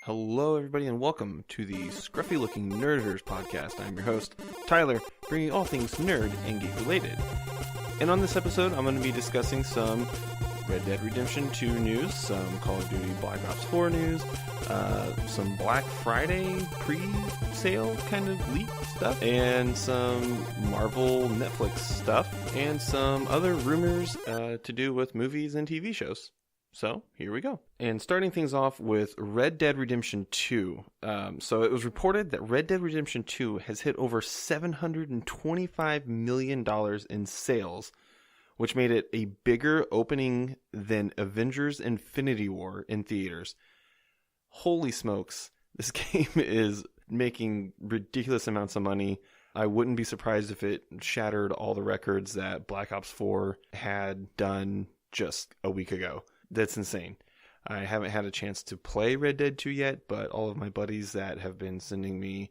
Hello, everybody, and welcome to the Scruffy-Looking Nerders podcast. I'm your host, Tyler, bringing all things nerd and geek-related. And on this episode, I'm going to be discussing some Red Dead Redemption 2 news, some Call of Duty Black Ops 4 news, some Black Friday pre-sale kind of leak stuff, and some Marvel Netflix stuff, and some other rumors to do with movies and TV shows. So, here we go. And starting things off with Red Dead Redemption 2. So it was reported that Red Dead Redemption 2 has hit over $725 million in sales, which made it a bigger opening than Avengers Infinity War in theaters. Holy smokes, this game is making ridiculous amounts of money. I wouldn't be surprised if it shattered all the records that Black Ops 4 had done just a week ago. That's insane. I haven't had a chance to play Red Dead 2 yet, but all of my buddies that have been sending me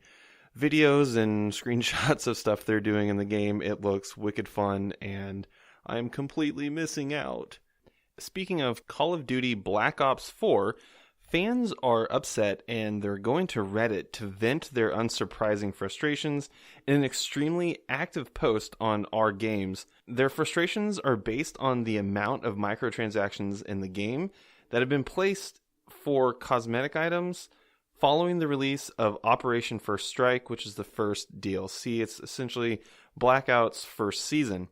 videos and screenshots of stuff they're doing in the game, it looks wicked fun, and I'm completely missing out. Speaking of Call of Duty Black Ops 4, fans are upset and they're going to Reddit to vent their unsurprising frustrations in an extremely active post on our games. Their frustrations are based on the amount of microtransactions in the game that have been placed for cosmetic items following the release of Operation First Strike, which is the first DLC. It's essentially Blackout's first season.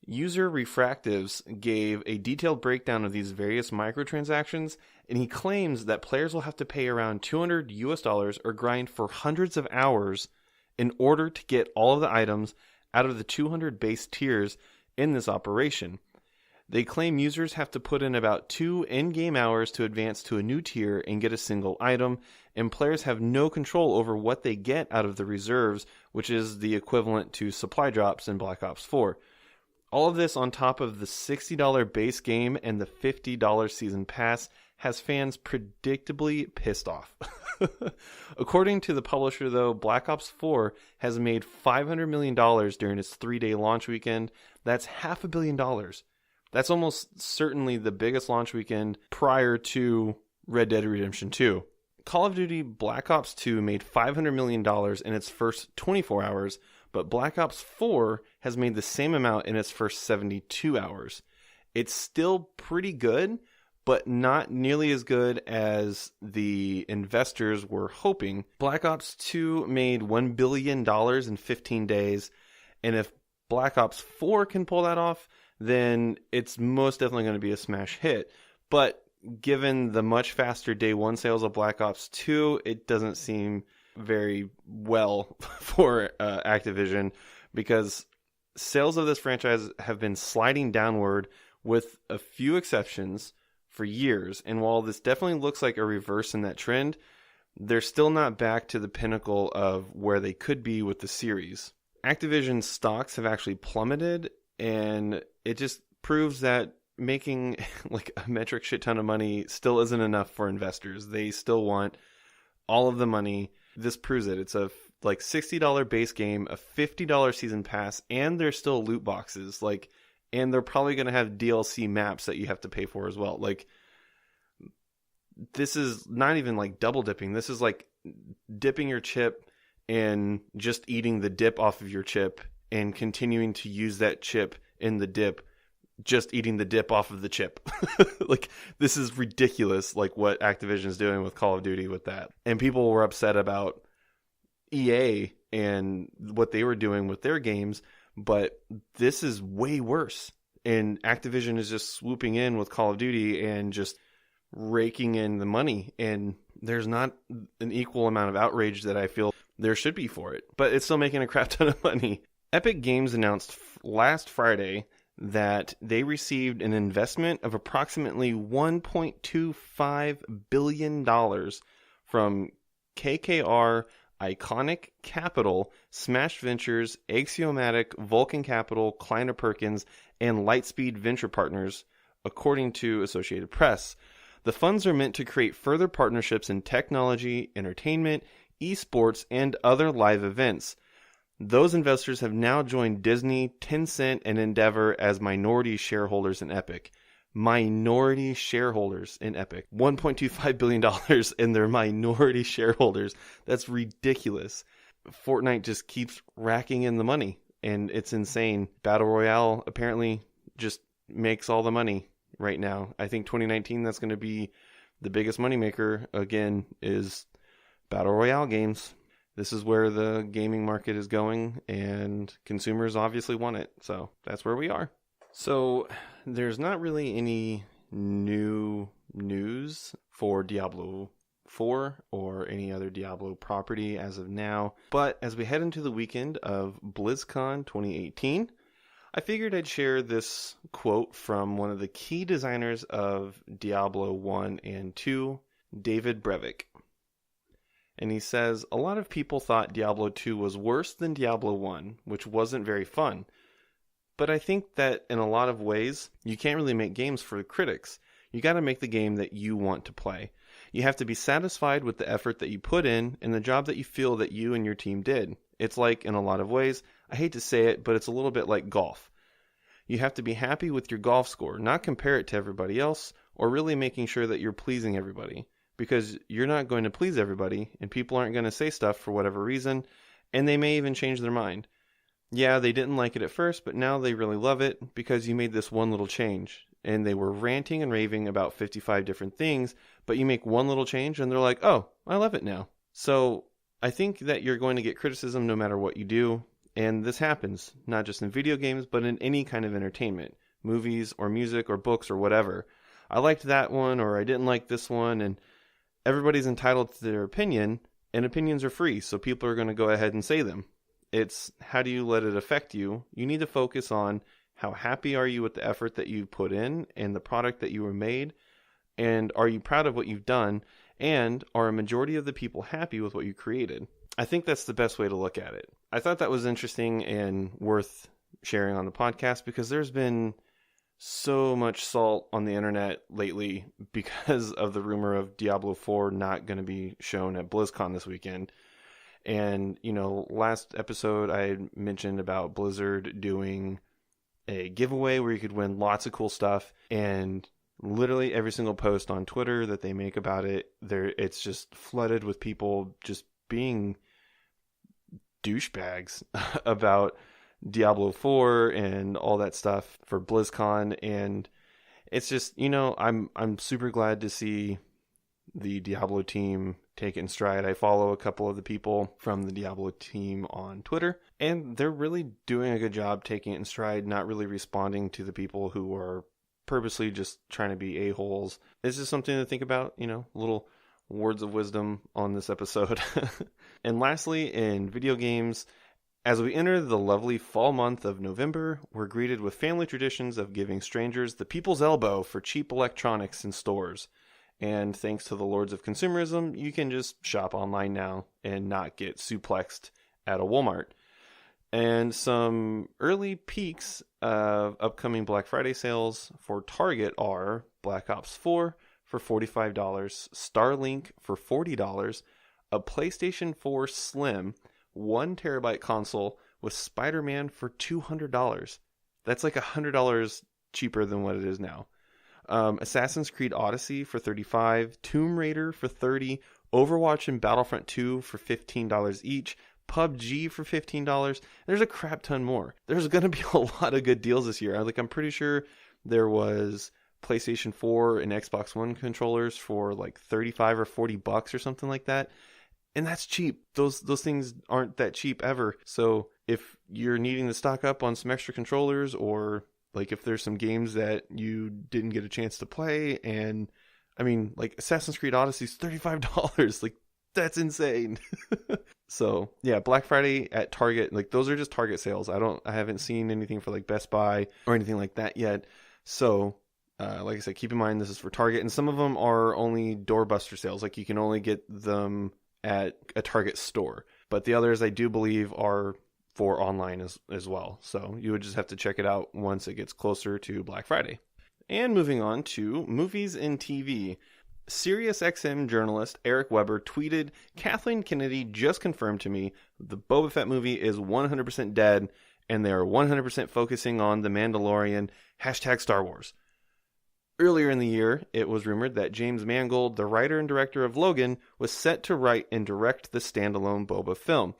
User Refractives gave a detailed breakdown of these various microtransactions, and he claims that players will have to pay around $200 or grind for hundreds of hours in order to get all of the items out of the 200 base tiers in this operation. They claim users have to put in about 2 in-game hours to advance to a new tier and get a single item, and players have no control over what they get out of the reserves, which is the equivalent to supply drops in Black Ops 4. All of this on top of the $60 base game and the $50 season pass has fans predictably pissed off. According to the publisher, though, Black Ops 4 has made $500 million during its 3-day launch weekend. That's $500 million. That's almost certainly the biggest launch weekend prior to Red Dead Redemption 2. Call of Duty Black Ops 2 made $500 million in its first 24 hours, but Black Ops 4 has made the same amount in its first 72 hours. It's still pretty good, but not nearly as good as the investors were hoping. Black Ops 2 made $1 billion in 15 days, and if Black Ops 4 can pull that off, then it's most definitely going to be a smash hit. But given the much faster day one sales of Black Ops 2, it doesn't seem very well for Activision, because sales of this franchise have been sliding downward with a few exceptions for years. And while this definitely looks like a reverse in that trend, they're still not back to the pinnacle of where they could be with the series. Activision stocks have actually plummeted, and it just proves that making like a metric shit ton of money still isn't enough for investors. They still want all of the money. This proves it. It's a like $60 base game, a $50 season pass, and there's still loot boxes. And they're probably going to have DLC maps that you have to pay for as well. This is not even like double dipping. This is like dipping your chip and just eating the dip off of your chip and continuing to use that chip in the dip, just eating the dip off of the chip. This is ridiculous, what Activision is doing with Call of Duty with that. And people were upset about EA and what they were doing with their games, but this is way worse. And Activision is just swooping in with Call of Duty and just raking in the money. And there's not an equal amount of outrage that I feel there should be for it. But it's still making a crap ton of money. Epic Games announced last Friday that they received an investment of approximately $1.25 billion from KKR, Iconic Capital, Smash Ventures, Axiomatic, Vulcan Capital, Kleiner Perkins, and Lightspeed Venture Partners, according to Associated Press. The funds are meant to create further partnerships in technology, entertainment, esports, and other live events. Those investors have now joined Disney, Tencent, and Endeavor as minority shareholders in Epic. minority shareholders in Epic. $1.25 billion in their minority shareholders. That's ridiculous. Fortnite just keeps racking in the money, and it's insane. Battle Royale apparently just makes all the money right now. I think 2019, that's going to be the biggest moneymaker again, is Battle Royale games. This is where the gaming market is going, and consumers obviously want it. So that's where we are. So there's not really any new news for Diablo 4 or any other Diablo property as of now. But as we head into the weekend of BlizzCon 2018, I figured I'd share this quote from one of the key designers of Diablo 1 and 2, David Brevik. And he says, a lot of people thought Diablo 2 was worse than Diablo 1, which wasn't very fun. But I think that in a lot of ways, you can't really make games for the critics. You got to make the game that you want to play. You have to be satisfied with the effort that you put in and the job that you feel that you and your team did. It's like, in a lot of ways, I hate to say it, but it's a little bit like golf. You have to be happy with your golf score, not compare it to everybody else, or really making sure that you're pleasing everybody. Because you're not going to please everybody, and people aren't going to say stuff for whatever reason, and they may even change their mind. Yeah, they didn't like it at first, but now they really love it because you made this one little change. And they were ranting and raving about 55 different things, but you make one little change and they're like, oh, I love it now. So I think that you're going to get criticism no matter what you do. And this happens, not just in video games, but in any kind of entertainment, movies or music or books or whatever. I liked that one, or I didn't like this one, and everybody's entitled to their opinion, and opinions are free, so people are going to go ahead and say them. It's how do you let it affect you? You need to focus on how happy are you with the effort that you put in and the product that you were made, and are you proud of what you've done, and are a majority of the people happy with what you created? I think that's the best way to look at it. I thought that was interesting and worth sharing on the podcast because there's been so much salt on the internet lately because of the rumor of Diablo 4 not going to be shown at BlizzCon this weekend. And, you know, last episode I had mentioned about Blizzard doing a giveaway where you could win lots of cool stuff, and literally every single post on Twitter that they make about it, it's just flooded with people just being douchebags about Diablo 4 and all that stuff for BlizzCon. And it's just, you know, I'm super glad to see the Diablo team take it in stride. I follow a couple of the people from the Diablo team on Twitter, and they're really doing a good job taking it in stride, not really responding to the people who are purposely just trying to be a-holes. This is something to think about, you know, little words of wisdom on this episode. And lastly, in video games, as we enter the lovely fall month of November, we're greeted with family traditions of giving strangers the people's elbow for cheap electronics in stores. And thanks to the lords of consumerism, you can just shop online now and not get suplexed at a Walmart. And some early peaks of upcoming Black Friday sales for Target are BlackOps 4 for $45, Starlink for $40, a PlayStation 4 Slim 1 terabyte console with Spider-Man for $200. That's like $100 cheaper than what it is now. Assassin's Creed Odyssey for $35, Tomb Raider for $30, Overwatch and Battlefront 2 for $15 each, PUBG for $15. There's a crap ton more. There's going to be a lot of good deals this year. I'm pretty sure there was PlayStation 4 and Xbox One controllers for like $35 or $40 or something like that. And that's cheap. Those things aren't that cheap ever. So if you're needing to stock up on some extra controllers, or like if there's some games that you didn't get a chance to play, and I mean, like Assassin's Creed Odyssey is $35. Like, that's insane. So yeah, Black Friday at Target, like those are just Target sales. I haven't seen anything for like Best Buy or anything like that yet. So like I said, keep in mind this is for Target, and some of them are only doorbuster sales. Like you can only get them at a Target store, but the others I do believe are for online as well. So you would just have to check it out once it gets closer to Black Friday. And moving on to movies and TV. SiriusXM journalist Eric Weber tweeted, Kathleen Kennedy just confirmed to me the Boba Fett movie is 100% dead, and they are 100% focusing on The Mandalorian, #Star Wars. Earlier in the year, it was rumored that James Mangold, the writer and director of Logan, was set to write and direct the standalone Boba film.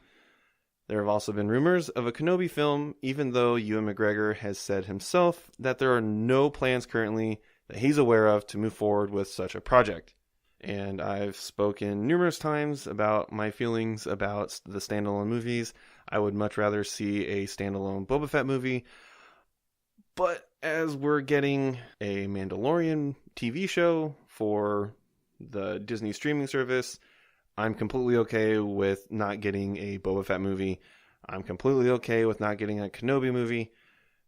There have also been rumors of a Kenobi film, even though Ewan McGregor has said himself that there are no plans currently that he's aware of to move forward with such a project. And I've spoken numerous times about my feelings about the standalone movies. I would much rather see a standalone Boba Fett movie. But as we're getting a Mandalorian TV show for the Disney streaming service, I'm completely okay with not getting a Boba Fett movie. I'm completely okay with not getting a Kenobi movie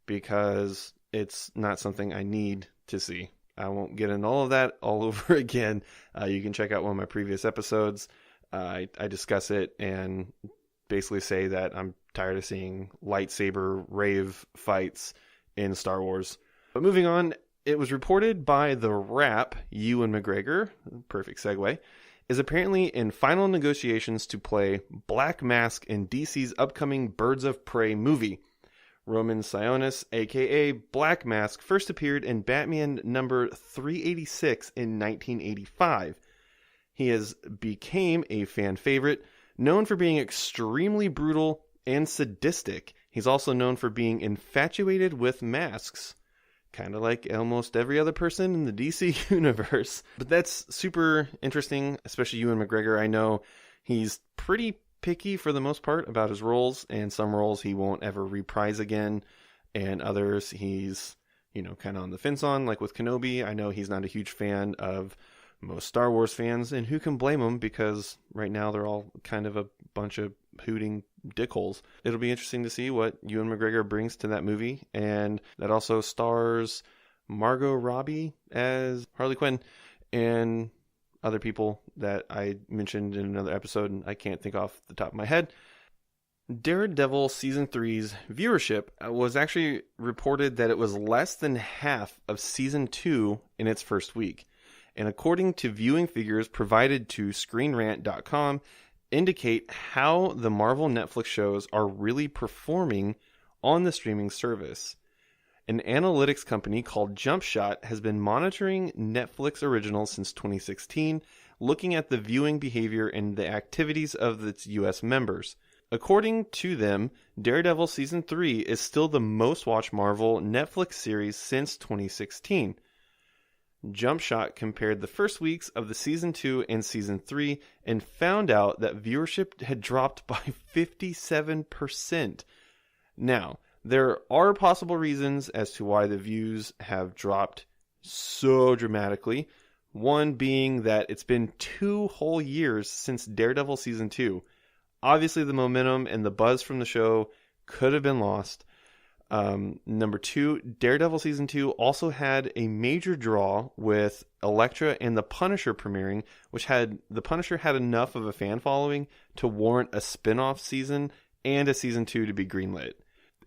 because it's not something I need to see. I won't get into all of that all over again. You can check out one of my previous episodes. I discuss it and basically say that I'm tired of seeing lightsaber rave fights in Star Wars. But moving on, it was reported by The Wrap, Ewan McGregor, perfect segue, is apparently in final negotiations to play Black Mask in DC's upcoming Birds of Prey movie. Roman Sionis, aka Black Mask, first appeared in Batman number 386 in 1985. He has became a fan favorite, known for being extremely brutal and sadistic. He's also known for being infatuated with masks, kind of like almost every other person in the DC universe. But that's super interesting, especially Ewan McGregor. I know he's pretty picky for the most part about his roles, and some roles he won't ever reprise again, and others he's, kind of on the fence on, like with Kenobi. I know he's not a huge fan of most Star Wars fans, and who can blame him, because right now they're all kind of a bunch of hooting dickholes. It'll be interesting to see what Ewan McGregor brings to that movie, and that also stars Margot Robbie as Harley Quinn, and other people that I mentioned in another episode, and I can't think off the top of my head. Daredevil Season 3's viewership was actually reported that it was less than half of Season 2 in its first week. And according to viewing figures provided to ScreenRant.com, indicate how the Marvel Netflix shows are really performing on the streaming service. An analytics company called JumpShot has been monitoring Netflix originals since 2016, looking at the viewing behavior and the activities of its US members. According to them, Daredevil Season 3 is still the most watched Marvel Netflix series since 2016. JumpShot compared the first weeks of the Season 2 and Season 3 and found out that viewership had dropped by 57%. Now, there are possible reasons as to why the views have dropped so dramatically. One being that it's been 2 whole years since Daredevil Season 2. Obviously, the momentum and the buzz from the show could have been lost. Number 2, Daredevil Season 2 also had a major draw with Elektra and The Punisher premiering, which had The Punisher had enough of a fan following to warrant a spin-off season and a Season 2 to be greenlit.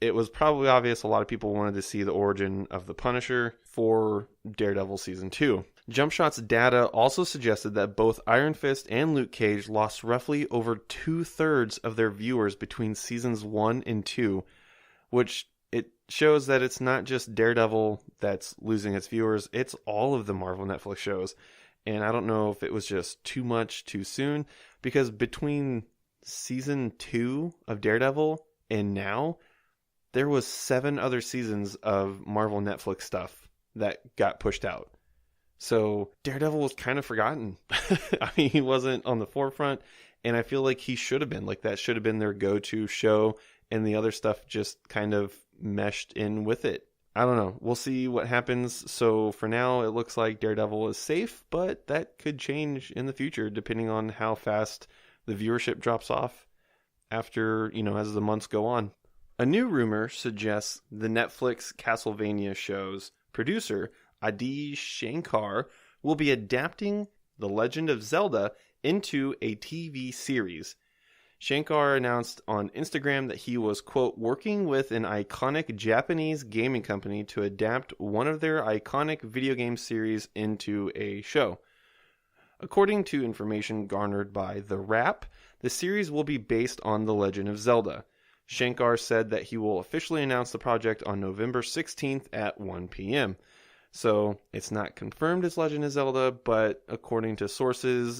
It was probably obvious a lot of people wanted to see the origin of The Punisher for Daredevil Season 2. JumpShot's data also suggested that both Iron Fist and Luke Cage lost roughly over 2/3 of their viewers between Seasons 1 and 2, which it shows that it's not just Daredevil that's losing its viewers, it's all of the Marvel Netflix shows. And I don't know if it was just too much too soon, because between Season 2 of Daredevil and now, there was 7 other seasons of Marvel Netflix stuff that got pushed out. So Daredevil was kind of forgotten. I mean, he wasn't on the forefront, and I feel like he should have been. Like, that should have been their go-to show, and the other stuff just kind of meshed in with it. I don't know. We'll see what happens. So for now, it looks like Daredevil is safe, but that could change in the future depending on how fast the viewership drops off after, as the months go on. A new rumor suggests the Netflix Castlevania show's producer, Adi Shankar, will be adapting The Legend of Zelda into a TV series. Shankar announced on Instagram that he was, quote, working with an iconic Japanese gaming company to adapt one of their iconic video game series into a show. According to information garnered by The Wrap, the series will be based on The Legend of Zelda. Shankar said that he will officially announce the project on November 16th at 1 p.m. So it's not confirmed as Legend of Zelda, but according to sources,